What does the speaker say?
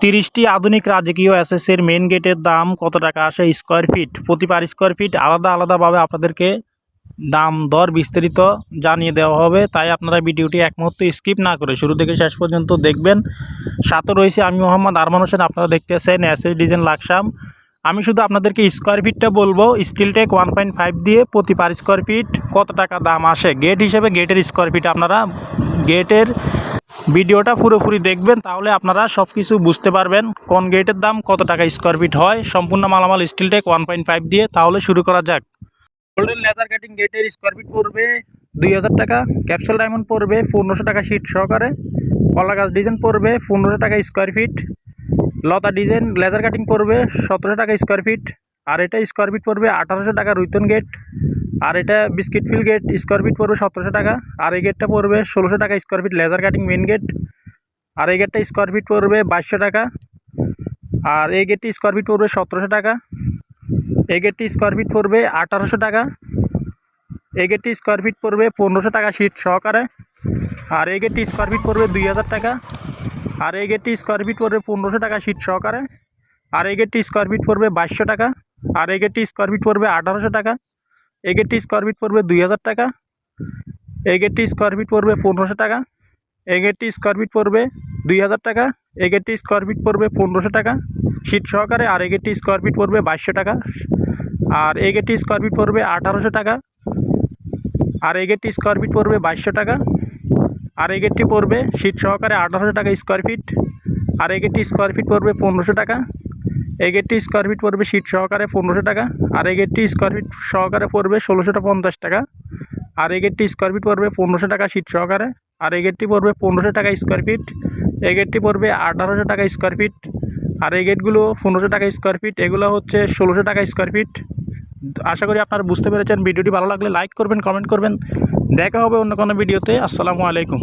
30টি আধুনিক রাজকীয় এসএসের মেন গেটের দাম কত টাকা আসে স্কোয়ার ফিট? প্রতি পার স্কোয়ার ফিট আলাদাভাবে আপনাদেরকে দাম দর বিস্তারিত জানিয়ে দেওয়া হবে, তাই আপনারা ভিডিওটি এক মুহূর্ত স্কিপ না করে শুরু থেকে শেষ পর্যন্ত দেখবেন। সাথে রয়েছে আমি মোহাম্মদ আরমান হোসেন। আপনারা দেখতেছেন এসএস ডিজাইন লাকসাম। আমি শুধু আপনাদেরকে স্কোয়ার ফিটটা বলবো। স্টিলটেক 1.5 দিয়ে প্রতি পার স্কোয়ার ফিট কত টাকা দাম আসে গেট হিসেবে, গেটের স্কোয়ার ফিট আপনারা গেটের ভিডিওটা পুরোপুরি দেখবেন, তাহলে আপনারা সব কিছু বুঝতে পারবেন কোন গেটের দাম কত টাকা স্কোয়ার ফিট হয়। সম্পূর্ণ মালামাল স্টিলটেক 1.5 দিয়ে। তাহলে শুরু করা যাক। গোল্ডেন লেজার কাটিং গেটের স্কোয়ার ফিট পড়বে 2000 টাকা। ক্যাপসুল ডায়মন্ড পড়বে 1500 টাকা শীট সহকারে। কলা গাছ ডিজাইন পড়বে 1500 টাকা স্কোয়ার ফিট। লতা ডিজাইন লেজার কাটিং পড়বে 1700 টাকা স্কোয়ার ফিট। আর এটা স্কোয়ার ফিট পড়বে 1800 টাকা রুইতন গেট। আর এটা biscuit fill gate square feet পড়বে 1700 টাকা। আর এই গেটটা পড়বে 1600 টাকা square feet laser cutting main gate. আর এই গেটটা স্কোয়ার ফিট পড়বে 2200 টাকা। আর এই গেটটি স্কোয়ার ফিট পড়বে 1700 টাকা। এই গেটটি স্কোয়ার ফিট পড়বে 1800 টাকা। এই গেটটি স্কোয়ার ফিট পড়বে 1500 টাকা শীট সহকারে। আর এই গেটটি স্কোয়ার ফিট পড়বে 2000 টাকা। আর এই গেটটি স্কোয়ার ফিট পড়বে 1500 টাকা শীট সহকারে। আর এই গেটটি স্কোয়ার ফিট পড়বে 2200 টাকা। আর এই গেটটি স্কোয়ার ফিট পড়বে 1800 টাকা। এই গেটটি স্কোয়ার ফিট পড়বে 2000 টাকা। এই গেটটি স্কোয়ার ফিট পড়বে 1500 টাকা। এই গেটটি স্কোয়ার ফিট পড়বে 2000 টাকা। এই গেটটি স্কোয়ার ফিট পড়বে 1500 টাকা শীট সহকারে। আর এই গেটটি স্কোয়ার ফিট পড়বে 2200 টাকা। আর এই গেটটি স্কোয়ার ফিট পড়বে 1800 টাকা। আর এই গেটটি স্কোয়ার ফিট পড়বে 2200 টাকা। আর এই গেটটি পড়বে শীট সহকারে 1800 টাকা স্কোয়ার ফিট। আর এই গেটটি স্কোয়ার ফিট পড়বে 1500 টাকা। এই গেটটি স্কোয়ার ফিট পড়বে শীট সহকারে 1500 টাকা। আর এই গেটটি স্কোয়ার ফিট সহকারে পড়বে 1650 টাকা। আর এই গেটটি স্কোয়ার ফিট পড়বে 1500 টাকা শীট সহকারে। আর এই গেটটি পড়বে 1500 টাকা স্কোয়ার ফিট। এই গেটটি পড়বে 1800 টাকা স্কোয়ার ফিট। আর এই গেটগুলো 1500 টাকা স্কোয়ার ফিট। এগুলো হচ্ছে 1600 টাকা স্কোয়ার ফিট। আশা করি আপনারা বুঝতে পেরেছেন। ভিডিওটি ভালো লাগলে লাইক করবেন, কমেন্ট করবেন। দেখা হবে অন্য কোনো ভিডিওতে। আসসালামু আলাইকুম।